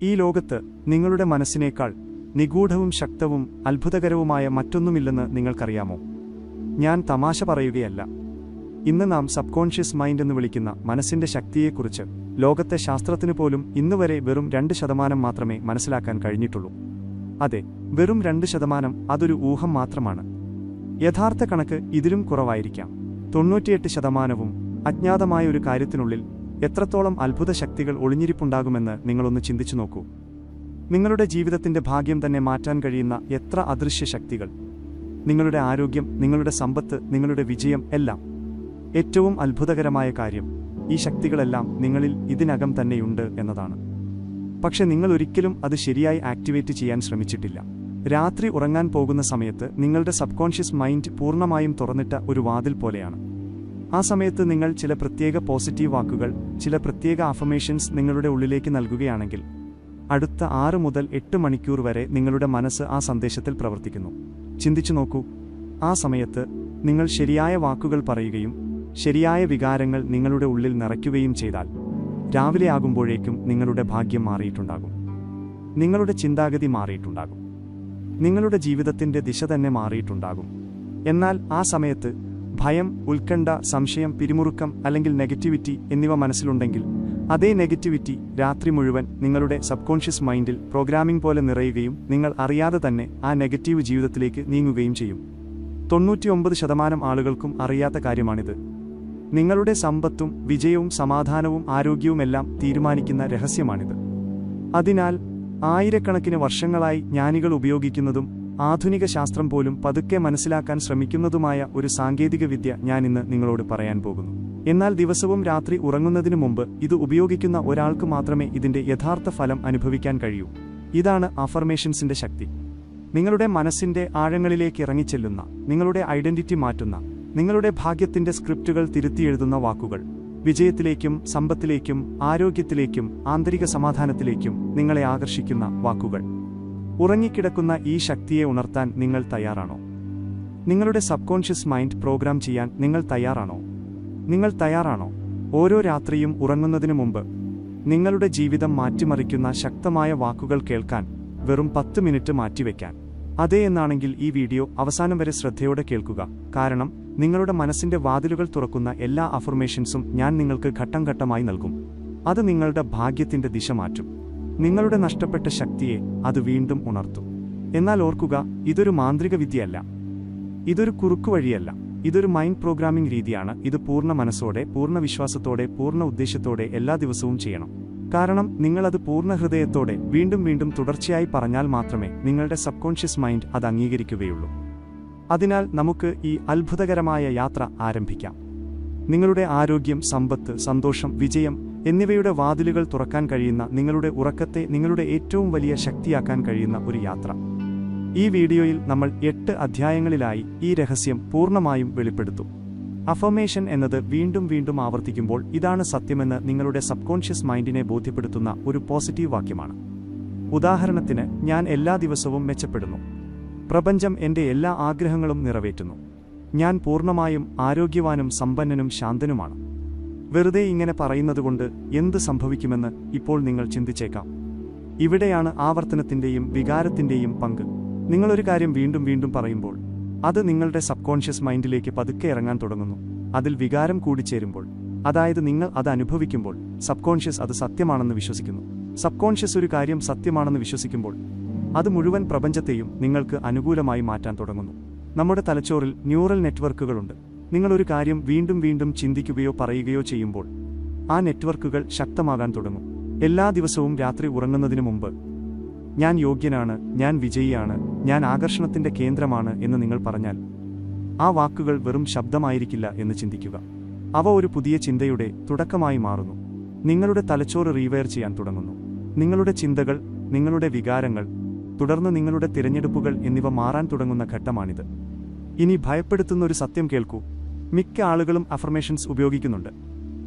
ഈ ലോകത്ത് നിങ്ങളുടെ മനസ്സിനേക്കാൾ നിഗൂഢവും ശക്തവും അത്ഭുതകരവുമായ മറ്റൊന്നുമില്ലെന്ന് നിങ്ങൾക്കറിയാമോ? ഞാൻ തമാശ പറയുകയല്ല. ഇന്ന് നാം സബ്കോൺഷ്യസ് മൈൻഡ് എന്ന് വിളിക്കുന്ന മനസ്സിന്റെ ശക്തിയെക്കുറിച്ച് ലോകത്തെ ശാസ്ത്രത്തിനു പോലും ഇന്നുവരെ വെറും 2% മാത്രമേ മനസ്സിലാക്കാൻ കഴിഞ്ഞിട്ടുള്ളൂ. അതെ, വെറും 2%. അതൊരു ഊഹം മാത്രമാണ്. യഥാർത്ഥ കണക്ക് ഇതിലും കുറവായിരിക്കാം. 98% അജ്ഞാതമായ ഒരു കാര്യത്തിനുള്ളിൽ എത്രത്തോളം അത്ഭുത ശക്തികൾ ഒളിഞ്ഞിരിപ്പുണ്ടാകുമെന്ന് നിങ്ങളൊന്ന് ചിന്തിച്ചു നോക്കൂ. നിങ്ങളുടെ ജീവിതത്തിന്റെ ഭാഗ്യം തന്നെ മാറ്റാൻ കഴിയുന്ന എത്ര അദൃശ്യ ശക്തികൾ! നിങ്ങളുടെ ആരോഗ്യം, നിങ്ങളുടെ സമ്പത്ത്, നിങ്ങളുടെ വിജയം എല്ലാം. ഏറ്റവും അത്ഭുതകരമായ കാര്യം, ഈ ശക്തികളെല്ലാം നിങ്ങളിൽ ഇതിനകം തന്നെയുണ്ട് എന്നതാണ്. പക്ഷെ നിങ്ങൾ ഒരിക്കലും അത് ശരിയായി ആക്ടിവേറ്റ് ചെയ്യാൻ ശ്രമിച്ചിട്ടില്ല. രാത്രി ഉറങ്ങാൻ പോകുന്ന സമയത്ത് നിങ്ങളുടെ സബ്കോൺഷ്യസ് മൈൻഡ് പൂർണ്ണമായും തുറന്നിട്ട ഒരു വാതിൽ പോലെയാണ്. ആ സമയത്ത് നിങ്ങൾ ചില പ്രത്യേക പോസിറ്റീവ് വാക്കുകൾ, ചില പ്രത്യേക അഫർമേഷൻസ് നിങ്ങളുടെ ഉള്ളിലേക്ക് നൽകുകയാണെങ്കിൽ അടുത്ത 6 മുതൽ 8 മണിക്കൂർ വരെ നിങ്ങളുടെ മനസ്സ് ആ സന്ദേശത്തിൽ പ്രവർത്തിക്കുന്നു. ചിന്തിച്ചു നോക്കൂ, ആ സമയത്ത് നിങ്ങൾ ശരിയായ വാക്കുകൾ പറയുകയും ശരിയായ വികാരങ്ങൾ നിങ്ങളുടെ ഉള്ളിൽ നിറയ്ക്കുകയും ചെയ്താൽ രാവിലെ ആകുമ്പോഴേക്കും നിങ്ങളുടെ ഭാഗ്യം മാറിയിട്ടുണ്ടാകും. നിങ്ങളുടെ ചിന്താഗതി മാറിയിട്ടുണ്ടാകും. നിങ്ങളുടെ ജീവിതത്തിന്റെ ദിശ തന്നെ മാറിയിട്ടുണ്ടാകും. എന്നാൽ ആ സമയത്ത് ഭയം, ഉത്കണ്ഠ, സംശയം, പിരിമുറുക്കം അല്ലെങ്കിൽ നെഗറ്റിവിറ്റി എന്നിവ മനസ്സിലുണ്ടെങ്കിൽ അതേ നെഗറ്റിവിറ്റി രാത്രി മുഴുവൻ നിങ്ങളുടെ സബ്കോൺഷ്യസ് മൈൻഡിൽ പ്രോഗ്രാമിംഗ് പോലെ നിറയുകയും നിങ്ങൾ അറിയാതെ തന്നെ ആ നെഗറ്റീവ് ജീവിതത്തിലേക്ക് നീങ്ങുകയും ചെയ്യും. 99% ആളുകൾക്കും അറിയാത്ത കാര്യമാണിത്. നിങ്ങളുടെ സമ്പത്തും വിജയവും സമാധാനവും ആരോഗ്യവുമെല്ലാം തീരുമാനിക്കുന്ന രഹസ്യമാണിത്. അതിനാൽ ആയിരക്കണക്കിന് വർഷങ്ങളായി ജ്ഞാനികൾ ഉപയോഗിക്കുന്നതും ആധുനിക ശാസ്ത്രം പോലും പതുക്കെ മനസ്സിലാക്കാൻ ശ്രമിക്കുന്നതുമായ ഒരു സാങ്കേതിക വിദ്യ ഞാനിന്ന് നിങ്ങളോട് പറയാൻ പോകുന്നു. എന്നാൽ ദിവസവും രാത്രി ഉറങ്ങുന്നതിനു മുമ്പ് ഇത് ഉപയോഗിക്കുന്ന ഒരാൾക്ക് മാത്രമേ ഇതിന്റെ യഥാർത്ഥ ഫലം അനുഭവിക്കാൻ കഴിയൂ. ഇതാണ് അഫർമേഷൻസിന്റെ ശക്തി. നിങ്ങളുടെ മനസ്സിന്റെ ആഴങ്ങളിലേക്ക് ഇറങ്ങിച്ചെല്ലുന്ന, നിങ്ങളുടെ ഐഡന്റിറ്റി മാറ്റുന്ന, നിങ്ങളുടെ ഭാഗ്യത്തിന്റെ സ്ക്രിപ്റ്റുകൾ തിരുത്തിയെഴുതുന്ന വാക്കുകൾ. വിജയത്തിലേക്കും സമ്പത്തിലേക്കും ആരോഗ്യത്തിലേക്കും ആന്തരിക സമാധാനത്തിലേക്കും നിങ്ങളെ ആകർഷിക്കുന്ന വാക്കുകൾ. ഉറങ്ങിക്കിടക്കുന്ന ഈ ശക്തിയെ ഉണർത്താൻ നിങ്ങൾ തയ്യാറാണോ? നിങ്ങളുടെ സബ്കോൺഷ്യസ് മൈൻഡ് പ്രോഗ്രാം ചെയ്യാൻ നിങ്ങൾ തയ്യാറാണോ? നിങ്ങൾ തയ്യാറാണോ ഓരോ രാത്രിയും ഉറങ്ങുന്നതിനു മുമ്പ് നിങ്ങളുടെ ജീവിതം മാറ്റിമറിക്കുന്ന ശക്തമായ വാക്കുകൾ കേൾക്കാൻ വെറും 10 മിനിറ്റ് മാറ്റിവെക്കാൻ? അതേ എന്നാണെങ്കിൽ ഈ വീഡിയോ അവസാനം വരെ ശ്രദ്ധയോടെ കേൾക്കുക. കാരണം നിങ്ങളുടെ മനസ്സിന്റെ വാതിലുകൾ തുറക്കുന്ന എല്ലാ അഫർമേഷൻസും ഞാൻ നിങ്ങൾക്ക് ഘട്ടം ഘട്ടമായി നൽകും. അത് നിങ്ങളുടെ ഭാഗ്യത്തിന്റെ ദിശ മാറ്റും. നിങ്ങളുടെ നഷ്ടപ്പെട്ട ശക്തിയെ അത് വീണ്ടും ഉണർത്തും. എന്നാൽ ഓർക്കുക, ഇതൊരു മാന്ത്രിക വിദ്യയല്ല. ഇതൊരു കുറുക്കുവഴിയല്ല. ഇതൊരു മൈൻഡ് പ്രോഗ്രാമിംഗ് രീതിയാണ്. ഇത് പൂർണ്ണ മനസ്സോടെ, പൂർണ്ണ വിശ്വാസത്തോടെ, പൂർണ്ണ ഉദ്ദേശത്തോടെ എല്ലാ ദിവസവും ചെയ്യണം. കാരണം നിങ്ങളത് പൂർണ്ണ ഹൃദയത്തോടെ വീണ്ടും വീണ്ടും തുടർച്ചയായി പറഞ്ഞാൽ മാത്രമേ നിങ്ങളുടെ സബ്കോൺഷ്യസ് മൈൻഡ് അത് അംഗീകരിക്കുകയുള്ളൂ. അതിനാൽ നമുക്ക് ഈ അത്ഭുതകരമായ യാത്ര ആരംഭിക്കാം. നിങ്ങളുടെ ആരോഗ്യം, സമ്പത്ത്, സന്തോഷം, വിജയം എന്നിവയുടെ വാതിലുകൾ തുറക്കാൻ കഴിയുന്ന, നിങ്ങളുടെ ഉറക്കത്തെ നിങ്ങളുടെ ഏറ്റവും വലിയ ശക്തിയാക്കാൻ കഴിയുന്ന ഒരു യാത്ര. ഈ വീഡിയോയിൽ നമ്മൾ 8 അധ്യായങ്ങളിലായി ഈ രഹസ്യം പൂർണ്ണമായും വെളിപ്പെടുത്തും. അഫർമേഷൻ എന്നത് വീണ്ടും വീണ്ടും ആവർത്തിക്കുമ്പോൾ ഇതാണ് സത്യമെന്ന് നിങ്ങളുടെ സബ്കോൺഷ്യസ് മൈൻഡിനെ ബോധ്യപ്പെടുത്തുന്ന ഒരു പോസിറ്റീവ് വാക്യമാണ്. ഉദാഹരണത്തിന്, ഞാൻ എല്ലാ ദിവസവും മെച്ചപ്പെടുന്നു. പ്രപഞ്ചം എൻ്റെ എല്ലാ ആഗ്രഹങ്ങളും നിറവേറ്റുന്നു. ഞാൻ പൂർണ്ണമായും ആരോഗ്യവാനും സമ്പന്നനും ശാന്തനുമാണ്. വെറുതെ ഇങ്ങനെ പറയുന്നതുകൊണ്ട് എന്ത് സംഭവിക്കുമെന്ന് ഇപ്പോൾ നിങ്ങൾ ചിന്തിച്ചേക്കാം. ഇവിടെയാണ് ആവർത്തനത്തിന്റെയും വികാരത്തിന്റെയും പങ്ക്. നിങ്ങളൊരു കാര്യം വീണ്ടും വീണ്ടും പറയുമ്പോൾ അത് നിങ്ങളുടെ സബ്കോൺഷ്യസ് മൈൻഡിലേക്ക് പതുക്കെ ഇറങ്ങാൻ തുടങ്ങുന്നു. അതിൽ വികാരം കൂടിച്ചേരുമ്പോൾ, അതായത് നിങ്ങൾ അത് അനുഭവിക്കുമ്പോൾ, സബ്കോൺഷ്യസ് അത് സത്യമാണെന്ന് വിശ്വസിക്കുന്നു. സബ്കോൺഷ്യസ് ഒരു കാര്യം സത്യമാണെന്ന് വിശ്വസിക്കുമ്പോൾ അത് മുഴുവൻ പ്രപഞ്ചത്തെയും നിങ്ങൾക്ക് അനുകൂലമായി മാറ്റാൻ തുടങ്ങുന്നു. നമ്മുടെ തലച്ചോറിൽ ന്യൂറൽ നെറ്റ്വർക്കുകളുണ്ട്. നിങ്ങളൊരു കാര്യം വീണ്ടും വീണ്ടും ചിന്തിക്കുകയോ പറയുകയോ ചെയ്യുമ്പോൾ ആ നെറ്റ്വർക്കുകൾ ശക്തമാകാൻ തുടങ്ങും. എല്ലാ ദിവസവും രാത്രി ഉറങ്ങുന്നതിനു മുമ്പ് ഞാൻ യോഗ്യനാണ്, ഞാൻ വിജയിയാണ്, ഞാൻ ആകർഷണത്തിന്റെ കേന്ദ്രമാണ് എന്ന് നിങ്ങൾ പറഞ്ഞാൽ ആ വാക്കുകൾ വെറും ശബ്ദമായിരിക്കില്ല എന്ന് ചിന്തിക്കുക. അവ ഒരു പുതിയ ചിന്തയുടെ തുടക്കമായി മാറുന്നു. നിങ്ങളുടെ തലച്ചോറ് റീവയർ ചെയ്യാൻ തുടങ്ങുന്നു. നിങ്ങളുടെ ചിന്തകൾ, നിങ്ങളുടെ വികാരങ്ങൾ, തുടർന്ന് നിങ്ങളുടെ തിരഞ്ഞെടുപ്പുകൾ എന്നിവ മാറാൻ തുടങ്ങുന്ന ഘട്ടമാണിത്. ഇനി ഭയപ്പെടുത്തുന്ന ഒരു സത്യം കേൾക്കൂ. മിക്ക ആളുകളും അഫർമേഷൻസ് ഉപയോഗിക്കുന്നുണ്ട്.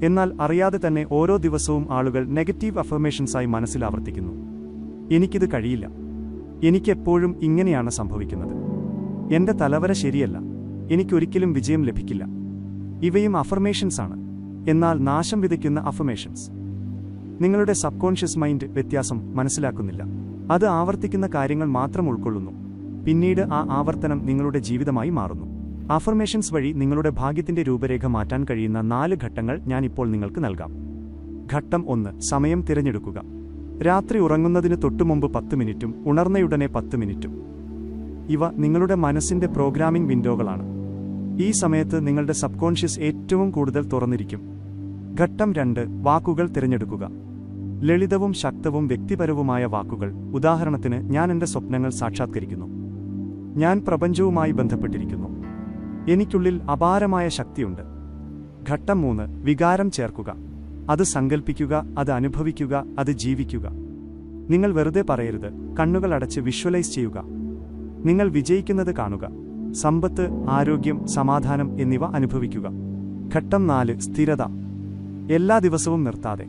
എന്നാൽ അറിയാതെ തന്നെ ഓരോ ദിവസവും ആളുകൾ നെഗറ്റീവ് അഫർമേഷൻസായി മനസ്സിൽ ആവർത്തിക്കുന്നു. എനിക്കിത് കഴിയില്ല. എനിക്കെപ്പോഴും ഇങ്ങനെയാണ് സംഭവിക്കുന്നത്. എൻ്റെ തലവര ശരിയല്ല. എനിക്കൊരിക്കലും വിജയം ലഭിക്കില്ല. ഇവയും അഫർമേഷൻസാണ്. എന്നാൽ നാശം വിതയ്ക്കുന്ന അഫർമേഷൻസ്. നിങ്ങളുടെ സബ് കോൺഷ്യസ് മൈൻഡ് വ്യത്യാസം മനസ്സിലാക്കുന്നില്ല. അത് ആവർത്തിക്കുന്ന കാര്യങ്ങൾ മാത്രം ഉൾക്കൊള്ളുന്നു. പിന്നീട് ആ ആവർത്തനം നിങ്ങളുടെ ജീവിതമായി മാറുന്നു. അഫർമേഷൻസ് വഴി നിങ്ങളുടെ ഭാഗ്യത്തിന്റെ രൂപരേഖ മാറ്റാൻ കഴിയുന്ന 4 ഘട്ടങ്ങൾ ഞാൻ ഇപ്പോൾ നിങ്ങൾക്ക് നൽകാം. ഘട്ടം 1. സമയം തിരഞ്ഞെടുക്കുക. രാത്രി ഉറങ്ങുന്നതിന് തൊട്ടുമുമ്പ് 10 മിനിറ്റും ഉണർന്നയുടനെ 10 മിനിറ്റും. ഇവ നിങ്ങളുടെ മനസ്സിന്റെ പ്രോഗ്രാമിംഗ് വിൻഡോകളാണ്. ഈ സമയത്ത് നിങ്ങളുടെ സബ് കോൺഷ്യസ് ഏറ്റവും കൂടുതൽ തുറന്നിരിക്കും. ഘട്ടം 2. വാക്കുകൾ തിരഞ്ഞെടുക്കുക. ലളിതവും ശക്തവും വ്യക്തിപരവുമായ വാക്കുകൾ. ഉദാഹരണത്തിന്, ഞാൻ എൻ്റെ സ്വപ്നങ്ങൾ സാക്ഷാത്കരിക്കുന്നു. ഞാൻ പ്രപഞ്ചവുമായി ബന്ധപ്പെട്ടിരിക്കുന്നു. എനിക്കുള്ളിൽ അപാരമായ ശക്തിയുണ്ട്. ഘട്ടം 3. വികാരം ചേർക്കുക. അത് സങ്കൽപ്പിക്കുക, അത് അനുഭവിക്കുക, അത് ജീവിക്കുക. നിങ്ങൾ വെറുതെ പറയരുത്. കണ്ണുകൾ അടച്ച് വിഷ്വലൈസ് ചെയ്യുക. നിങ്ങൾ വിജയിക്കുന്നത് കാണുക. സമ്പത്ത്, ആരോഗ്യം, സമാധാനം എന്നിവ അനുഭവിക്കുക. ഘട്ടം 4. സ്ഥിരത. എല്ലാ ദിവസവും നിർത്താതെ.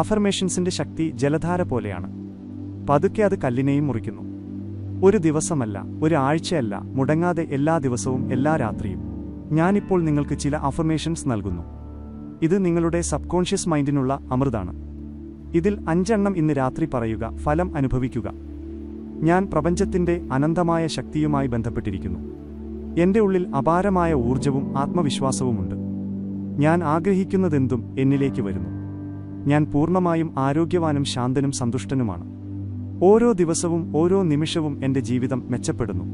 അഫർമേഷൻസിന്റെ ശക്തി ജലധാര പോലെയാണ്. പതുക്കെ അത് കല്ലിനെയും മുറിക്കുന്നു. ഒരു ദിവസമല്ല, ഒരു ആഴ്ചയല്ല, മുടങ്ങാതെ എല്ലാ ദിവസവും, എല്ലാ രാത്രിയും. ഞാനിപ്പോൾ നിങ്ങൾക്ക് ചില അഫർമേഷൻസ് നൽകുന്നു. ഇത് നിങ്ങളുടെ സബ് കോൺഷ്യസ് മൈൻഡിനുള്ള അമൃതാണ്. ഇതിൽ 5 എണ്ണം ഇന്ന് രാത്രി പറയുക. ഫലം അനുഭവിക്കുക. ഞാൻ പ്രപഞ്ചത്തിന്റെ അനന്തമായ ശക്തിയുമായി ബന്ധപ്പെട്ടിരിക്കുന്നു. എന്റെ ഉള്ളിൽ അപാരമായ ഊർജവും ആത്മവിശ്വാസവുമുണ്ട്. ഞാൻ ആഗ്രഹിക്കുന്നതെന്തും എന്നിലേക്ക് വരുന്നു. ഞാൻ പൂർണ്ണമായും ആരോഗ്യവാനും ശാന്തനും സന്തുഷ്ടനുമാണ്. ഓരോ ദിവസവും, ഓരോ നിമിഷവും എന്റെ ജീവിതം മെച്ചപ്പെടുന്നു.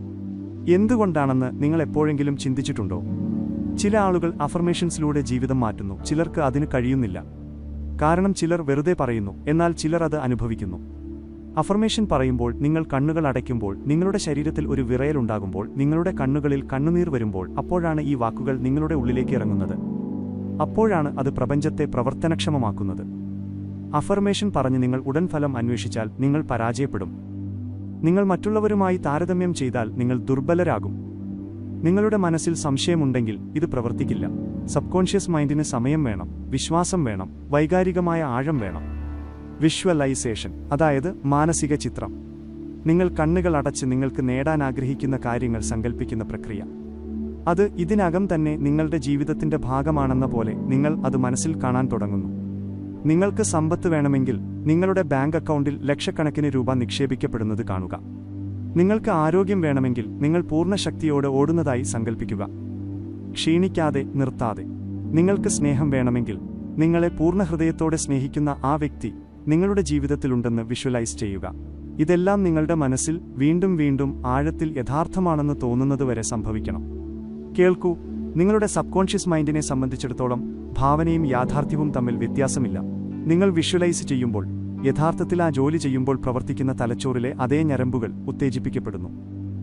എന്തുകൊണ്ടാണെന്ന് നിങ്ങൾ എപ്പോഴെങ്കിലും ചിന്തിച്ചിട്ടുണ്ടോ? ചില ആളുകൾ അഫർമേഷൻസിലൂടെ ജീവിതം മാറ്റുന്നു. ചിലർക്ക് അതിന് കഴിയുന്നില്ല. കാരണം ചിലർ വെറുതെ പറയുന്നു, എന്നാൽ ചിലർ അത് അനുഭവിക്കുന്നു. അഫർമേഷൻ പറയുമ്പോൾ, നിങ്ങൾ കണ്ണുകൾ അടയ്ക്കുമ്പോൾ, നിങ്ങളുടെ ശരീരത്തിൽ ഒരു വിറയലുണ്ടാകുമ്പോൾ, നിങ്ങളുടെ കണ്ണുകളിൽ കണ്ണുനീർ വരുമ്പോൾ, അപ്പോഴാണ് ഈ വാക്കുകൾ നിങ്ങളുടെ ഉള്ളിലേക്ക് ഇറങ്ങുന്നത്. അപ്പോഴാണ് അത് പ്രപഞ്ചത്തെ പ്രവർത്തനക്ഷമമാക്കുന്നത്. അഫർമേഷൻ പറഞ്ഞ് നിങ്ങൾ ഉടൻ ഫലം അന്വേഷിച്ചാൽ നിങ്ങൾ പരാജയപ്പെടും. നിങ്ങൾ മറ്റുള്ളവരുമായി താരതമ്യം ചെയ്താൽ നിങ്ങൾ ദുർബലരാകും. നിങ്ങളുടെ മനസ്സിൽ സംശയമുണ്ടെങ്കിൽ ഇത് പ്രവർത്തിക്കില്ല. സബ് കോൺഷ്യസ് മൈൻഡിന് സമയം വേണം, വിശ്വാസം വേണം, വൈകാരികമായ ആഴം വേണം. വിഷ്വലൈസേഷൻ, അതായത് മാനസിക ചിത്രം. നിങ്ങൾ കണ്ണുകൾ അടച്ച് നിങ്ങൾക്ക് നേടാൻ ആഗ്രഹിക്കുന്ന കാര്യങ്ങൾ സങ്കല്പിക്കുന്ന പ്രക്രിയ. അത് ഇതിനകം തന്നെ നിങ്ങളുടെ ജീവിതത്തിന്റെ ഭാഗമാണെന്ന പോലെ നിങ്ങൾ അത് മനസ്സിൽ കാണാൻ തുടങ്ങുന്നു. നിങ്ങൾക്ക് സമ്പത്ത് വേണമെങ്കിൽ നിങ്ങളുടെ ബാങ്ക് അക്കൗണ്ടിൽ ലക്ഷക്കണക്കിന് രൂപ നിക്ഷേപിക്കപ്പെടുന്നത് കാണുക. നിങ്ങൾക്ക് ആരോഗ്യം വേണമെങ്കിൽ നിങ്ങൾ പൂർണ്ണ ശക്തിയോടെ ഓടുന്നതായി സങ്കൽപ്പിക്കുക, ക്ഷീണിക്കാതെ, നിർത്താതെ. നിങ്ങൾക്ക് സ്നേഹം വേണമെങ്കിൽ നിങ്ങളെ പൂർണ്ണ ഹൃദയത്തോടെ സ്നേഹിക്കുന്ന ആ വ്യക്തി നിങ്ങളുടെ ജീവിതത്തിലുണ്ടെന്ന് വിഷ്വലൈസ് ചെയ്യുക. ഇതെല്ലാം നിങ്ങളുടെ മനസ്സിൽ വീണ്ടും വീണ്ടും ആഴത്തിൽ യഥാർത്ഥമാണെന്ന് തോന്നുന്നതുവരെ സംഭവിക്കണം. കേൾക്കൂ, നിങ്ങളുടെ സബ് കോൺഷ്യസ് മൈൻഡിനെ സംബന്ധിച്ചിടത്തോളം ഭാവനയും യാഥാർത്ഥ്യവും തമ്മിൽ വ്യത്യാസമില്ല. നിങ്ങൾ വിഷ്വലൈസ് ചെയ്യുമ്പോൾ, യഥാർത്ഥത്തിൽ ആ ജോലി ചെയ്യുമ്പോൾ പ്രവർത്തിക്കുന്ന തലച്ചോറിലെ അതേ ഞരമ്പുകൾ ഉത്തേജിപ്പിക്കപ്പെടുന്നു.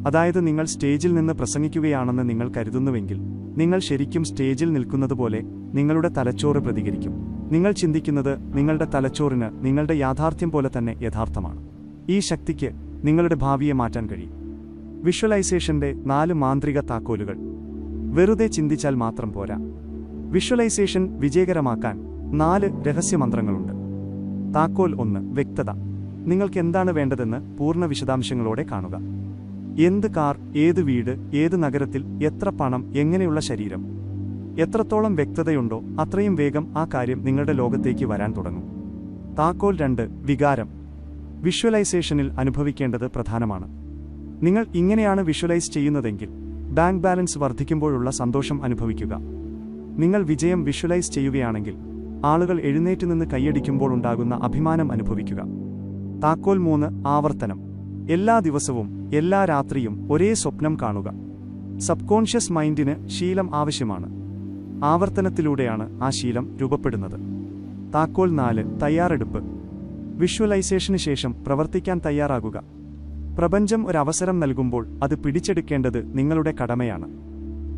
അതായത് നിങ്ങൾ സ്റ്റേജിൽ നിന്ന് പ്രസംഗിക്കുകയാണെന്ന് നിങ്ങൾ കരുതുന്നുവെങ്കിൽ, നിങ്ങൾ ശരിക്കും സ്റ്റേജിൽ നിൽക്കുന്നതുപോലെ നിങ്ങളുടെ തലച്ചോറ് പ്രതികരിക്കും. നിങ്ങൾ ചിന്തിക്കുന്നത് നിങ്ങളുടെ തലച്ചോറിന് നിങ്ങളുടെ യാഥാർത്ഥ്യം പോലെ തന്നെ യഥാർത്ഥമാണ്. ഈ ശക്തിക്ക് നിങ്ങളുടെ ഭാവിയെ മാറ്റാൻ കഴിയും. വിഷ്വലൈസേഷന്റെ 4 മാന്ത്രിക താക്കോലുകൾ. വെറുതെ ചിന്തിച്ചാൽ മാത്രം പോരാ. വിഷ്വലൈസേഷൻ വിജയകരമാക്കാൻ 4 രഹസ്യമന്ത്രങ്ങളുണ്ട്. താക്കോൽ 1. വ്യക്തത. നിങ്ങൾക്ക് എന്താണ് വേണ്ടതെന്ന് പൂർണ്ണ വിശദാംശങ്ങളോടെ കാണുക. എന്ത് കാർ, ഏത് വീട്, ഏത് നഗരത്തിൽ, എത്ര പണം, എങ്ങനെയുള്ള ശരീരം. എത്രത്തോളം വ്യക്തതയുണ്ടോ അത്രയും വേഗം ആ കാര്യം നിങ്ങളുടെ ലോകത്തേക്ക് വരാൻ തുടങ്ങും. താക്കോൽ 2. വികാരം. വിഷ്വലൈസേഷനിൽ അനുഭവിക്കേണ്ടത് പ്രധാനമാണ്. നിങ്ങൾ ഇങ്ങനെയാണ് വിഷ്വലൈസ് ചെയ്യുന്നതെങ്കിൽ ബാങ്ക് ബാലൻസ് വർദ്ധിക്കുമ്പോഴുള്ള സന്തോഷം അനുഭവിക്കുക. നിങ്ങൾ വിജയം വിഷ്വലൈസ് ചെയ്യുകയാണെങ്കിൽ ആളുകൾ എഴുന്നേറ്റ് നിന്ന് കൈയടിക്കുമ്പോൾ ഉണ്ടാകുന്ന അഭിമാനം അനുഭവിക്കുക. താക്കോൽ 3. ആവർത്തനം. എല്ലാ ദിവസവും, എല്ലാ രാത്രിയും ഒരേ സ്വപ്നം കാണുക. സബ് കോൺഷ്യസ് മൈൻഡിന് ശീലം ആവശ്യമാണ്. ആവർത്തനത്തിലൂടെയാണ് ആ ശീലം രൂപപ്പെടുന്നത്. താക്കോൽ 4. തയ്യാറെടുപ്പ്. വിഷ്വലൈസേഷന് ശേഷം പ്രവർത്തിക്കാൻ തയ്യാറാകുക. പ്രപഞ്ചം ഒരവസരം നൽകുമ്പോൾ അത് പിടിച്ചെടുക്കേണ്ടത് നിങ്ങളുടെ കടമയാണ്.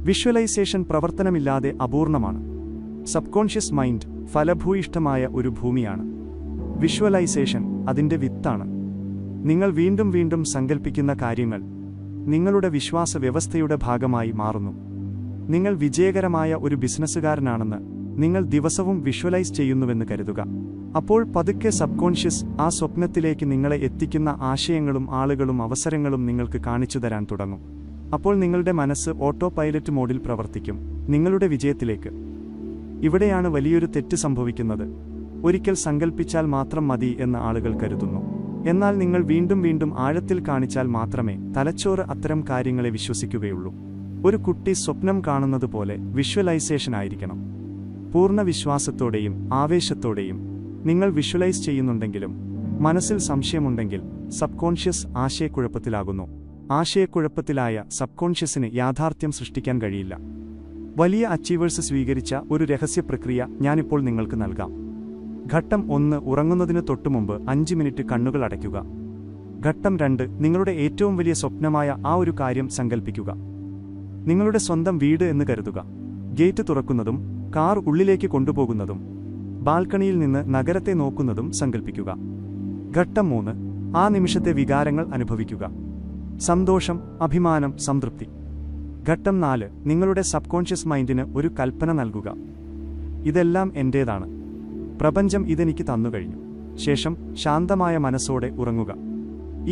വിഷ്വലൈസേഷൻ പ്രവർത്തനമില്ലാതെ അപൂർണമാണ്. സബ് കോൺഷ്യസ് മൈൻഡ് ഫലഭൂയിഷ്ഠമായ ഒരു ഭൂമിയാണ്. വിഷ്വലൈസേഷൻ അതിൻ്റെ വിത്താണ്. നിങ്ങൾ വീണ്ടും വീണ്ടും സങ്കൽപ്പിക്കുന്ന കാര്യങ്ങൾ നിങ്ങളുടെ വിശ്വാസ വ്യവസ്ഥയുടെ ഭാഗമായി മാറുന്നു. നിങ്ങൾ വിജയകരമായ ഒരു ബിസിനസ്സുകാരനാണെന്ന് നിങ്ങൾ ദിവസവും വിഷ്വലൈസ് ചെയ്യുന്നുവെന്ന് കരുതുക. അപ്പോൾ പതുക്കെ സബ് കോൺഷ്യസ് ആ സ്വപ്നത്തിലേക്ക് നിങ്ങളെ എത്തിക്കുന്ന ആശയങ്ങളും ആളുകളും അവസരങ്ങളും നിങ്ങൾക്ക് കാണിച്ചു തരാൻ തുടങ്ങും. അപ്പോൾ നിങ്ങളുടെ മനസ്സ് ഓട്ടോ പൈലറ്റ് മോഡിൽ പ്രവർത്തിക്കും, നിങ്ങളുടെ വിജയത്തിലേക്ക്. ഇവിടെയാണ് വലിയൊരു തെറ്റ് സംഭവിക്കുന്നത്. ഒരിക്കൽ സങ്കൽപ്പിച്ചാൽ മാത്രം മതി എന്ന് ആളുകൾ കരുതുന്നു. എന്നാൽ നിങ്ങൾ വീണ്ടും വീണ്ടും ആഴത്തിൽ കാണിച്ചാൽ മാത്രമേ തലച്ചോറ് അത്തരം കാര്യങ്ങളെ വിശ്വസിക്കുകയുള്ളൂ. ഒരു കുട്ടി സ്വപ്നം കാണുന്നത് പോലെ വിഷ്വലൈസേഷൻ ആയിരിക്കണം. പൂർണ്ണ വിശ്വാസത്തോടെയും ആവേശത്തോടെയും നിങ്ങൾ വിഷ്വലൈസ് ചെയ്യുന്നുണ്ടെങ്കിലും മനസ്സിൽ സംശയമുണ്ടെങ്കിൽ സബ്കോൺഷ്യസ് ആശയക്കുഴപ്പത്തിലാകുന്നു. ആശയക്കുഴപ്പത്തിലായ സബ്കോൺഷ്യസിന് യാഥാർത്ഥ്യം സൃഷ്ടിക്കാൻ കഴിയില്ല. വലിയ അച്ചീവേഴ്സ് സ്വീകരിച്ച ഒരു രഹസ്യ പ്രക്രിയ ഞാനിപ്പോൾ നിങ്ങൾക്ക് നൽകാം. ഘട്ടം 1, ഉറങ്ങുന്നതിന് തൊട്ടുമുമ്പ് 5 മിനിറ്റ് കണ്ണുകൾ അടയ്ക്കുക. ഘട്ടം 2, നിങ്ങളുടെ ഏറ്റവും വലിയ സ്വപ്നമായ ആ ഒരു കാര്യം സങ്കൽപ്പിക്കുക. നിങ്ങളുടെ സ്വന്തം വീട് എന്ന് കരുതുക. ഗേറ്റ് തുറക്കുന്നതും കാർ ഉള്ളിലേക്ക് കൊണ്ടുപോകുന്നതും ബാൽക്കണിയിൽ നിന്ന് നഗരത്തെ നോക്കുന്നതും സങ്കൽപ്പിക്കുക. ഘട്ടം 3, ആ നിമിഷത്തെ വികാരങ്ങൾ അനുഭവിക്കുക. സന്തോഷം, അഭിമാനം, സംതൃപ്തി. ഘട്ടം 4, നിങ്ങളുടെ സബ്കോൺഷ്യസ് മൈൻഡിന് ഒരു കൽപ്പന നൽകുക. ഇതെല്ലാം എന്റേതാണ്. പ്രപഞ്ചം ഇതെനിക്ക് തന്നുകഴിഞ്ഞു. ശേഷം ശാന്തമായ മനസ്സോടെ ഉറങ്ങുക.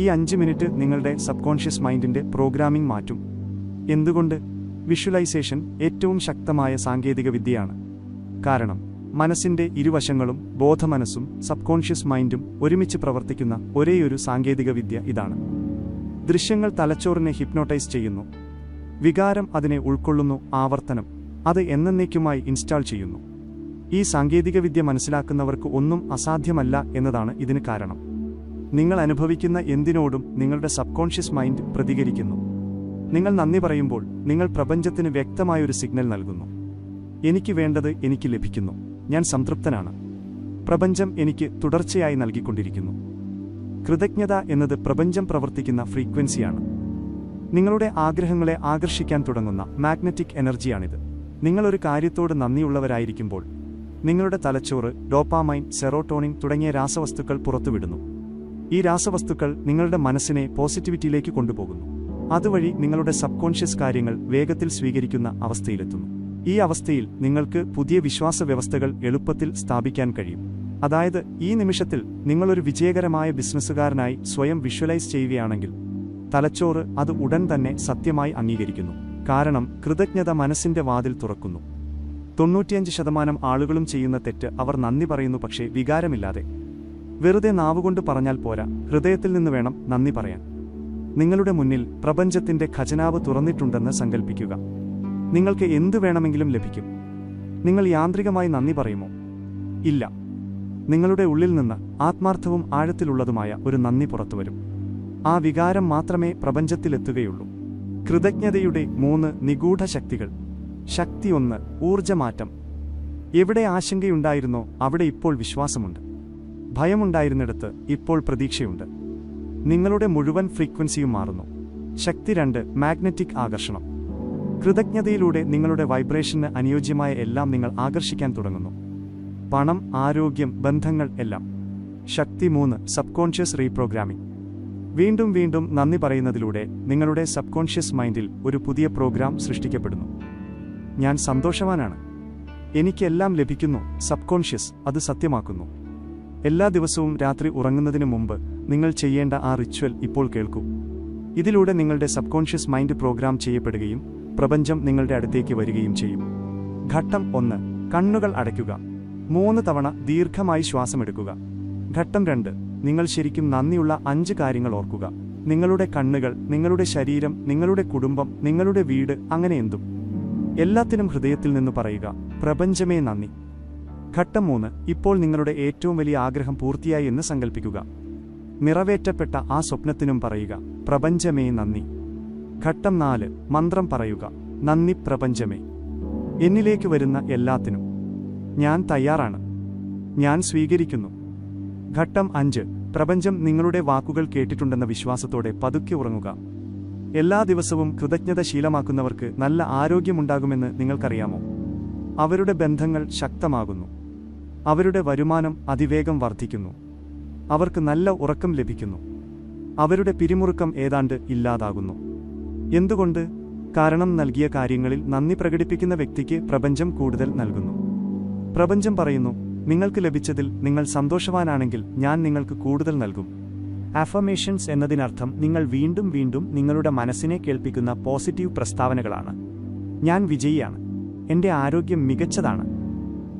ഈ 5 മിനിറ്റ് നിങ്ങളുടെ സബ്കോൺഷ്യസ് മൈൻഡിന്റെ പ്രോഗ്രാമിംഗ് മാറ്റും. എന്തുകൊണ്ട്? വിഷ്വലൈസേഷൻ ഏറ്റവും ശക്തമായ സാങ്കേതികവിദ്യയാണ്. കാരണം മനസ്സിന്റെ ഇരുവശങ്ങളും, ബോധമനസ്സും സബ്കോൺഷ്യസ് മൈൻഡും ഒരുമിച്ച് പ്രവർത്തിക്കുന്ന ഒരേയൊരു സാങ്കേതികവിദ്യ ഇതാണ്. ദൃശ്യങ്ങൾ തലച്ചോറിനെ ഹിപ്നോട്ടൈസ് ചെയ്യുന്നു. വികാരം അതിനെ ഉൾക്കൊള്ളുന്നു. ആവർത്തനം അത് എന്നേക്കുമായി ഇൻസ്റ്റാൾ ചെയ്യുന്നു. ഈ സാങ്കേതികവിദ്യ മനസ്സിലാക്കുന്നവർക്ക് ഒന്നും അസാധ്യമല്ല എന്നതാണ് ഇതിന് കാരണം. നിങ്ങൾ അനുഭവിക്കുന്ന എന്തിനോടും നിങ്ങളുടെ സബ്കോൺഷ്യസ് മൈൻഡ് പ്രതികരിക്കുന്നു. നിങ്ങൾ നന്ദി പറയുമ്പോൾ നിങ്ങൾ പ്രപഞ്ചത്തിന് വ്യക്തമായൊരു സിഗ്നൽ നൽകുന്നു. എനിക്ക് വേണ്ടത് എനിക്ക് ലഭിക്കുന്നു. ഞാൻ സംതൃപ്തനാണ്. പ്രപഞ്ചം എനിക്ക് തുടർച്ചയായി നൽകിക്കൊണ്ടിരിക്കുന്നു. കൃതജ്ഞത എന്നത് പ്രപഞ്ചം പ്രവർത്തിക്കുന്ന ഫ്രീക്വൻസിയാണ്. നിങ്ങളുടെ ആഗ്രഹങ്ങളെ ആകർഷിക്കാൻ തുടങ്ങുന്ന മാഗ്നറ്റിക് എനർജിയാണിത്. നിങ്ങളൊരു കാര്യത്തോട് നന്ദിയുള്ളവരായിരിക്കുമ്പോൾ നിങ്ങളുടെ തലച്ചോറ് ഡോപാമൈൻ, സെറോട്ടോണിൻ തുടങ്ങിയ രാസവസ്തുക്കൾ പുറത്തുവിടുന്നു. ഈ രാസവസ്തുക്കൾ നിങ്ങളുടെ മനസ്സിനെ പോസിറ്റിവിറ്റിയിലേക്ക് കൊണ്ടുപോകുന്നു. അതുവഴി നിങ്ങളുടെ സബ്കോൺഷ്യസ് കാര്യങ്ങൾ വേഗത്തിൽ സ്വീകരിക്കുന്ന അവസ്ഥയിലെത്തുന്നു. ഈ അവസ്ഥയിൽ നിങ്ങൾക്ക് പുതിയ വിശ്വാസ വ്യവസ്ഥകൾ എളുപ്പത്തിൽ സ്ഥാപിക്കാൻ കഴിയും. അതായത് ഈ നിമിഷത്തിൽ നിങ്ങളൊരു വിജയകരമായ ബിസിനസ്സുകാരനായി സ്വയം വിഷ്വലൈസ് ചെയ്യുകയാണെങ്കിൽ തലച്ചോറ് അത് ഉടൻ തന്നെ സത്യമായി അംഗീകരിക്കുന്നു. കാരണം കൃതജ്ഞത മനസ്സിന്റെ വാതിൽ തുറക്കുന്നു. 95% ആളുകളും ചെയ്യുന്ന തെറ്റ് അവർ നന്ദി പറയുന്നു, പക്ഷേ വികാരമില്ലാതെ. വെറുതെ നാവുകൊണ്ട് പറഞ്ഞാൽ പോരാ, ഹൃദയത്തിൽ നിന്ന് വേണം നന്ദി പറയാൻ. നിങ്ങളുടെ മുന്നിൽ പ്രപഞ്ചത്തിന്റെ ഖജനാവ് തുറന്നിട്ടുണ്ടെന്ന് സങ്കൽപ്പിക്കുക. നിങ്ങൾക്ക് എന്തു വേണമെങ്കിലും ലഭിക്കും. നിങ്ങൾ യാന്ത്രികമായി നന്ദി പറയുമോ? ഇല്ല. നിങ്ങളുടെ ഉള്ളിൽ നിന്ന് ആത്മാർത്ഥവും ആഴത്തിലുള്ളതുമായ ഒരു നന്ദി പുറത്തുവരും. ആ വികാരം മാത്രമേ പ്രപഞ്ചത്തിലെത്തുകയുള്ളൂ. കൃതജ്ഞതയുടെ 3 നിഗൂഢ ശക്തികൾ. ശക്തി 1, ഊർജ്ജമാറ്റം. എവിടെ ആശങ്കയുണ്ടായിരുന്നോ അവിടെ ഇപ്പോൾ വിശ്വാസമുണ്ട്. ഭയമുണ്ടായിരുന്നിടത്ത് ഇപ്പോൾ പ്രതീക്ഷയുണ്ട്. നിങ്ങളുടെ മുഴുവൻ ഫ്രീക്വൻസിയും മാറുന്നു. ശക്തി 2, മാഗ്നറ്റിക് ആകർഷണം. കൃതജ്ഞതയിലൂടെ നിങ്ങളുടെ വൈബ്രേഷന് അനുയോജ്യമായ എല്ലാം നിങ്ങൾ ആകർഷിക്കാൻ തുടങ്ങുന്നു. പണം, ആരോഗ്യം, ബന്ധങ്ങൾ എല്ലാം. ശക്തി 3, സബ്കോൺഷ്യസ് റീപ്രോഗ്രാമിംഗ്. വീണ്ടും വീണ്ടും നന്ദി പറയുന്നതിലൂടെ നിങ്ങളുടെ സബ്കോൺഷ്യസ് മൈൻഡിൽ ഒരു പുതിയ പ്രോഗ്രാം സൃഷ്ടിക്കപ്പെടുന്നു. ഞാൻ സന്തോഷവാനാണ്. എനിക്കെല്ലാം ലഭിക്കുന്നു. സബ്കോൺഷ്യസ് അത് സത്യമാക്കുന്നു. എല്ലാ ദിവസവും രാത്രി ഉറങ്ങുന്നതിന് മുമ്പ് നിങ്ങൾ ചെയ്യേണ്ട ആ റിച്വൽ ഇപ്പോൾ കേൾക്കൂ. ഇതിലൂടെ നിങ്ങളുടെ സബ്കോൺഷ്യസ് മൈൻഡ് പ്രോഗ്രാം ചെയ്യപ്പെടുകയും പ്രപഞ്ചം നിങ്ങളുടെ അടുത്തേക്ക് വരികയും ചെയ്യും. ഘട്ടം 1, കണ്ണുകൾ അടയ്ക്കുക. 3 തവണ ദീർഘമായി ശ്വാസമെടുക്കുക. ഘട്ടം 2, നിങ്ങൾ ശരിക്കും നന്ദിയുള്ള 5 കാര്യങ്ങൾ ഓർക്കുക. നിങ്ങളുടെ കണ്ണുകൾ, നിങ്ങളുടെ ശരീരം, നിങ്ങളുടെ കുടുംബം, നിങ്ങളുടെ വീട്, അങ്ങനെ എന്തും. എല്ലാത്തിനും ഹൃദയത്തിൽ നിന്ന് പറയുക, പ്രപഞ്ചമേ നന്ദി. ഘട്ടം 3, ഇപ്പോൾ നിങ്ങളുടെ ഏറ്റവും വലിയ ആഗ്രഹം പൂർത്തിയായി എന്ന് സങ്കൽപ്പിക്കുക. നിറവേറ്റപ്പെട്ട ആ സ്വപ്നത്തിനും പറയുക, പ്രപഞ്ചമേ നന്ദി. ഘട്ടം 4, മന്ത്രം പറയുക, നന്ദി പ്രപഞ്ചമേ. എന്നിലേക്ക് വരുന്ന എല്ലാത്തിനും ഞാൻ തയ്യാറാണ്. ഞാൻ സ്വീകരിക്കുന്നു. ഘട്ടം 5, പ്രപഞ്ചം നിങ്ങളുടെ വാക്കുകൾ കേട്ടിട്ടുണ്ടെന്ന വിശ്വാസത്തോടെ പതുക്കെ ഉറങ്ങുക. എല്ലാ ദിവസവും കൃതജ്ഞത ശീലമാക്കുന്നവർക്ക് നല്ല ആരോഗ്യമുണ്ടാകുമെന്ന് നിങ്ങൾക്കറിയാമോ? അവരുടെ ബന്ധങ്ങൾ ശക്തമാകുന്നു. അവരുടെ വരുമാനം അതിവേഗം വർദ്ധിക്കുന്നു. അവർക്ക് നല്ല ഉറക്കം ലഭിക്കുന്നു. അവരുടെ പിരിമുറുക്കം ഏതാണ്ട് ഇല്ലാതാകുന്നു. എന്തുകൊണ്ട്? കാരണം നൽകിയ കാര്യങ്ങളിൽ നന്ദി പ്രകടിപ്പിക്കുന്ന വ്യക്തിക്ക് പ്രപഞ്ചം കൂടുതൽ നൽകുന്നു. പ്രപഞ്ചം പറയുന്നു, നിങ്ങൾക്ക് ലഭിച്ചതിൽ നിങ്ങൾ സന്തോഷവാനാണെങ്കിൽ ഞാൻ നിങ്ങൾക്ക് കൂടുതൽ നൽകും. അഫർമേഷൻസ് എന്നതിനർത്ഥം നിങ്ങൾ വീണ്ടും വീണ്ടും നിങ്ങളുടെ മനസ്സിനെ കേൾപ്പിക്കുന്ന പോസിറ്റീവ് പ്രസ്താവനകളാണ്. ഞാൻ വിജയിയാണ്. എൻ്റെ ആരോഗ്യം മികച്ചതാണ്.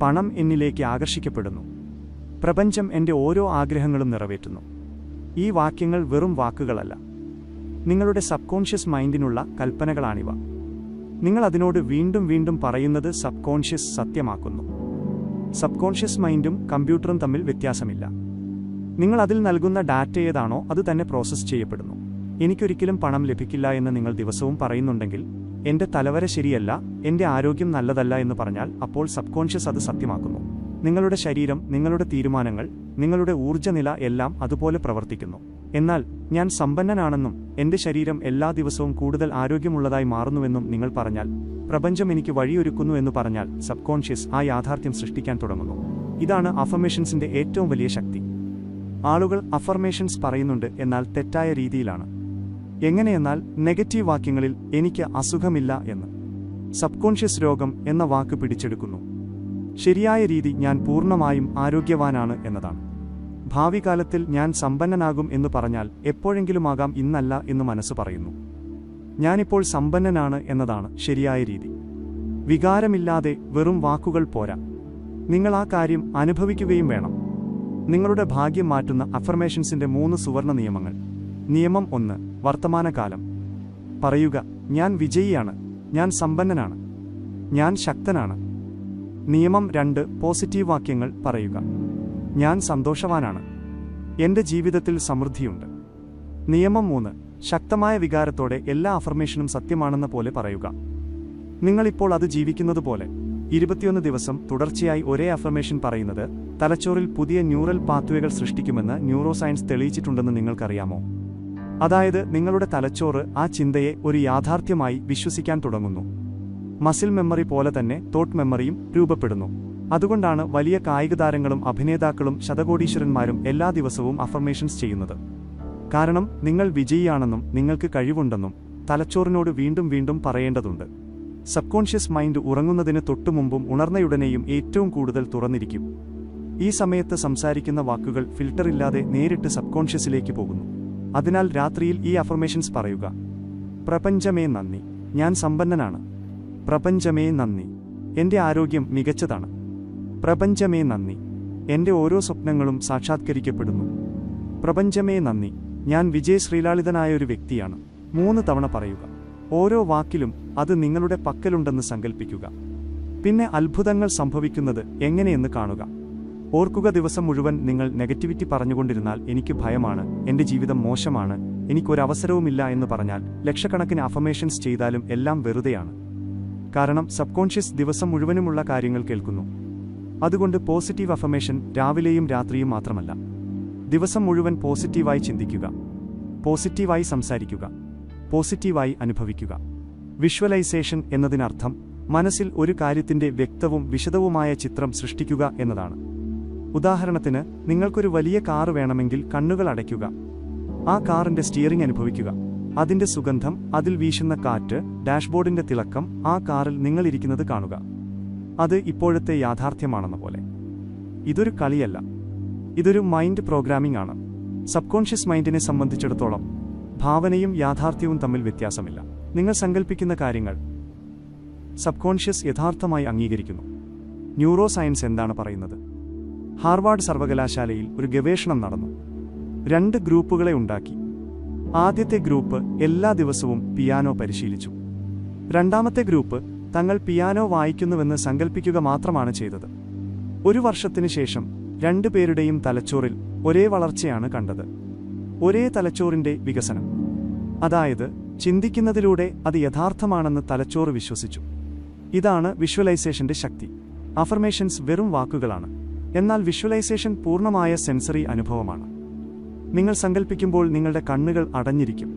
പണം എന്നിലേക്ക് ആകർഷിക്കപ്പെടുന്നു. പ്രപഞ്ചം എൻ്റെ ഓരോ ആഗ്രഹങ്ങളും നിറവേറ്റുന്നു. ഈ വാക്യങ്ങൾ വെറും വാക്കുകളല്ല, നിങ്ങളുടെ സബ് കോൺഷ്യസ് മൈൻഡിനുള്ള കൽപ്പനകളാണിവ. നിങ്ങൾ അതിനോട് വീണ്ടും വീണ്ടും പറയുന്നത് സബ് കോൺഷ്യസ് സത്യമാക്കുന്നു. സബ് കോൺഷ്യസ് മൈൻഡും കമ്പ്യൂട്ടറും തമ്മിൽ വ്യത്യാസമില്ല. നിങ്ങൾ അതിൽ നൽകുന്ന ഡാറ്റ ഏതാണോ അത് തന്നെ പ്രോസസ്സ് ചെയ്യപ്പെടുന്നു. എനിക്കൊരിക്കലും പണം ലഭിക്കില്ല എന്ന് നിങ്ങൾ ദിവസവും പറയുന്നുണ്ടെങ്കിൽ, എൻ്റെ തലവര ശരിയല്ല, എൻ്റെ ആരോഗ്യം നല്ലതല്ല എന്ന് പറഞ്ഞാൽ, അപ്പോൾ സബ് കോൺഷ്യസ് അത് സത്യമാക്കുന്നു. നിങ്ങളുടെ ശരീരം, നിങ്ങളുടെ തീരുമാനങ്ങൾ, നിങ്ങളുടെ ഊർജ്ജനില എല്ലാം അതുപോലെ പ്രവർത്തിക്കുന്നു. എന്നാൽ ഞാൻ സമ്പന്നനാണെന്നും എൻ്റെ ശരീരം എല്ലാ ദിവസവും കൂടുതൽ ആരോഗ്യമുള്ളതായി മാറുന്നുവെന്നും നിങ്ങൾ പറഞ്ഞാൽ, പ്രപഞ്ചം എനിക്ക് വഴിയൊരുക്കുന്നു എന്ന് പറഞ്ഞാൽ, സബ് കോൺഷ്യസ് ആ യാഥാർത്ഥ്യം സൃഷ്ടിക്കാൻ തുടങ്ങുന്നു. ഇതാണ് അഫർമേഷൻസിൻ്റെ ഏറ്റവും വലിയ ശക്തി. ആളുകൾ അഫർമേഷൻസ് പറയുന്നുണ്ട്, എന്നാൽ തെറ്റായ രീതിയിലാണ്. എങ്ങനെയെന്നാൽ നെഗറ്റീവ് വാക്യങ്ങളിൽ എനിക്ക് അസുഖമില്ല എന്ന് സബ് കോൺഷ്യസ് രോഗം എന്ന വാക്ക് പിടിച്ചെടുക്കുന്നു. ശരിയായ രീതി ഞാൻ പൂർണ്ണമായും ആരോഗ്യവാനാണ് എന്നതാണ്. ഭാവി കാലത്തിൽ ഞാൻ സമ്പന്നനാകും എന്ന് പറഞ്ഞാൽ, എപ്പോഴെങ്കിലുമാകാം, ഇന്നല്ല എന്ന് മനസ്സ് പറയുന്നു. ഞാനിപ്പോൾ സമ്പന്നനാണ് എന്നതാണ് ശരിയായ രീതി. വികാരമില്ലാതെ വെറും വാക്കുകൾ പോരാ, നിങ്ങൾ ആ കാര്യം അനുഭവിക്കുകയും വേണം. നിങ്ങളുടെ ഭാഗ്യം മാറ്റുന്ന അഫർമേഷൻസിന്റെ 3 സുവർണ നിയമങ്ങൾ. നിയമം 1, വർത്തമാനകാലം പറയുക: ഞാൻ വിജയിയാണ്, ഞാൻ സമ്പന്നനാണ്, ഞാൻ ശക്തനാണ്. നിയമം 2, പോസിറ്റീവ് വാക്യങ്ങൾ പറയുക: ഞാൻ സന്തോഷവാനാണ്, എൻ്റെ ജീവിതത്തിൽ സമൃദ്ധിയുണ്ട്. നിയമം 3, ശക്തമായ വികാരത്തോടെ എല്ലാ അഫർമേഷനും സത്യമാണെന്ന പോലെ പറയുക. നിങ്ങളിപ്പോൾ അത് ജീവിക്കുന്നത് പോലെ. 21 ദിവസം തുടർച്ചയായി ഒരേ അഫർമേഷൻ പറയുന്നത് തലച്ചോറിൽ പുതിയ ന്യൂറൽ പാത്വേകൾ സൃഷ്ടിക്കുമെന്ന് ന്യൂറോസയൻസ് തെളിയിച്ചിട്ടുണ്ടെന്ന് നിങ്ങൾക്കറിയാമോ? അതായത് നിങ്ങളുടെ തലച്ചോറ് ആ ചിന്തയെ ഒരു യാഥാർത്ഥ്യമായി വിശ്വസിക്കാൻ തുടങ്ങുന്നു. മസിൽ മെമ്മറി പോലെ തന്നെ തോട്ട് മെമ്മറിയും രൂപപ്പെടുന്നു. അതുകൊണ്ടാണ് വലിയ കായികതാരങ്ങളും അഭിനേതാക്കളും ശതകോടീശ്വരന്മാരും എല്ലാ ദിവസവും അഫർമേഷൻസ് ചെയ്യുന്നത്. കാരണം നിങ്ങൾ വിജയിയാണെന്നും നിങ്ങൾക്ക് കഴിവുണ്ടെന്നും തലച്ചോറിനോട് വീണ്ടും വീണ്ടും പറയേണ്ടതുണ്ട്. സബ് കോൺഷ്യസ് മൈൻഡ് ഉറങ്ങുന്നതിന് തൊട്ടുമുമ്പും ഉണർന്നയുടനെയും ഏറ്റവും കൂടുതൽ തുറന്നിരിക്കും. ഈ സമയത്ത് സംസാരിക്കുന്ന വാക്കുകൾ ഫിൽട്ടറില്ലാതെ നേരിട്ട് സബ് കോൺഷ്യസിലേക്ക് പോകുന്നു. അതിനാൽ രാത്രിയിൽ ഈ അഫർമേഷൻസ് പറയുക: പ്രപഞ്ചമേ നന്ദി, ഞാൻ സമ്പന്നനാണ്. പ്രപഞ്ചമേ നന്ദി, എൻ്റെ ആരോഗ്യം മികച്ചതാണ്. പ്രപഞ്ചമേ നന്ദി, എൻ്റെ ഓരോ സ്വപ്നങ്ങളും സാക്ഷാത്കരിക്കപ്പെടുന്നു. പ്രപഞ്ചമേ നന്ദി, ഞാൻ വിജയശ്രീലാളിതനായ ഒരു വ്യക്തിയാണ്. 3 തവണ പറയുക. ഓരോ വാക്കിലും അത് നിങ്ങളുടെ പക്കലുണ്ടെന്ന് സങ്കൽപ്പിക്കുക. പിന്നെ അത്ഭുതങ്ങൾ സംഭവിക്കുന്നത് എങ്ങനെയെന്ന് കാണുക. ഓർക്കുക, ദിവസം മുഴുവൻ നിങ്ങൾ നെഗറ്റിവിറ്റി പറഞ്ഞുകൊണ്ടിരുന്നാൽ, എനിക്ക് ഭയമാണ്, എൻ്റെ ജീവിതം മോശമാണ്, എനിക്കൊരവസരവുമില്ല എന്ന് പറഞ്ഞാൽ, ലക്ഷക്കണക്കിന് അഫർമേഷൻസ് ചെയ്താലും എല്ലാം വെറുതെയാണ്. കാരണം സബ് കോൺഷ്യസ് ദിവസം മുഴുവനുമുള്ള കാര്യങ്ങൾ കേൾക്കുന്നു. അതുകൊണ്ട് പോസിറ്റീവ് അഫർമേഷൻ രാവിലെയും രാത്രിയും മാത്രമല്ല, ദിവസം മുഴുവൻ പോസിറ്റീവായി ചിന്തിക്കുക, പോസിറ്റീവായി സംസാരിക്കുക, പോസിറ്റീവായി അനുഭവിക്കുക. വിഷ്വലൈസേഷൻ എന്നതിനർത്ഥം മനസ്സിൽ ഒരു കാര്യത്തിന്റെ വ്യക്തവും വിശദവുമായ ചിത്രം സൃഷ്ടിക്കുക എന്നതാണ്. ഉദാഹരണത്തിന്, നിങ്ങൾക്കൊരു വലിയ കാറ് വേണമെങ്കിൽ കണ്ണുകൾ അടയ്ക്കുക. ആ കാറിന്റെ സ്റ്റിയറിംഗ് അനുഭവിക്കുക, അതിന്റെ സുഗന്ധം, അതിൽ വീശുന്ന കാറ്റ്, ഡാഷ്ബോർഡിന്റെ തിളക്കം, ആ കാറിൽ നിങ്ങളിരിക്കുന്നത് കാണുക. അത് ഇപ്പോഴത്തെ യാഥാർത്ഥ്യമാണെന്ന പോലെ. ഇതൊരു കളിയല്ല, ഇതൊരു മൈൻഡ് പ്രോഗ്രാമിംഗ് ആണ്. സബ് കോൺഷ്യസ് മൈൻഡിനെ സംബന്ധിച്ചിടത്തോളം ഭാവനയും യാഥാർത്ഥ്യവും തമ്മിൽ വ്യത്യാസമില്ല. നിങ്ങൾ സങ്കല്പിക്കുന്ന കാര്യങ്ങൾ സബ് കോൺഷ്യസ് യഥാർത്ഥമായി അംഗീകരിക്കുന്നു. ന്യൂറോ സയൻസ് എന്താണ് പറയുന്നത്? ഹാർവാർഡ് സർവകലാശാലയിൽ ഒരു ഗവേഷണം നടന്നു. 2 ഗ്രൂപ്പുകളെ ഉണ്ടാക്കി. ആദ്യത്തെ ഗ്രൂപ്പ് എല്ലാ ദിവസവും പിയാനോ പരിശീലിച്ചു. രണ്ടാമത്തെ ഗ്രൂപ്പ് തങ്ങൾ പിയാനോ വായിക്കുന്നുവെന്ന് സങ്കൽപ്പിക്കുക മാത്രമാണ് ചെയ്തത്. 1 വർഷത്തിനു ശേഷം 2 പേരുടെയും തലച്ചോറിൽ ഒരേ വളർച്ചയാണ് കണ്ടത്. ഒരേ തലച്ചോറിന്റെ വികസനം. അതായത് ചിന്തിക്കുന്നതിലൂടെ അത് യഥാർത്ഥമാണെന്ന് തലച്ചോറ് വിശ്വസിച്ചു. ഇതാണ് വിഷ്വലൈസേഷന്റെ ശക്തി. അഫർമേഷൻസ് വെറും വാക്കുകളാണ്, എന്നാൽ വിഷ്വലൈസേഷൻ പൂർണ്ണമായ സെൻസറി അനുഭവമാണ്. നിങ്ങൾ സങ്കൽപ്പിക്കുമ്പോൾ നിങ്ങളുടെ കണ്ണുകൾ അടഞ്ഞിരിക്കും,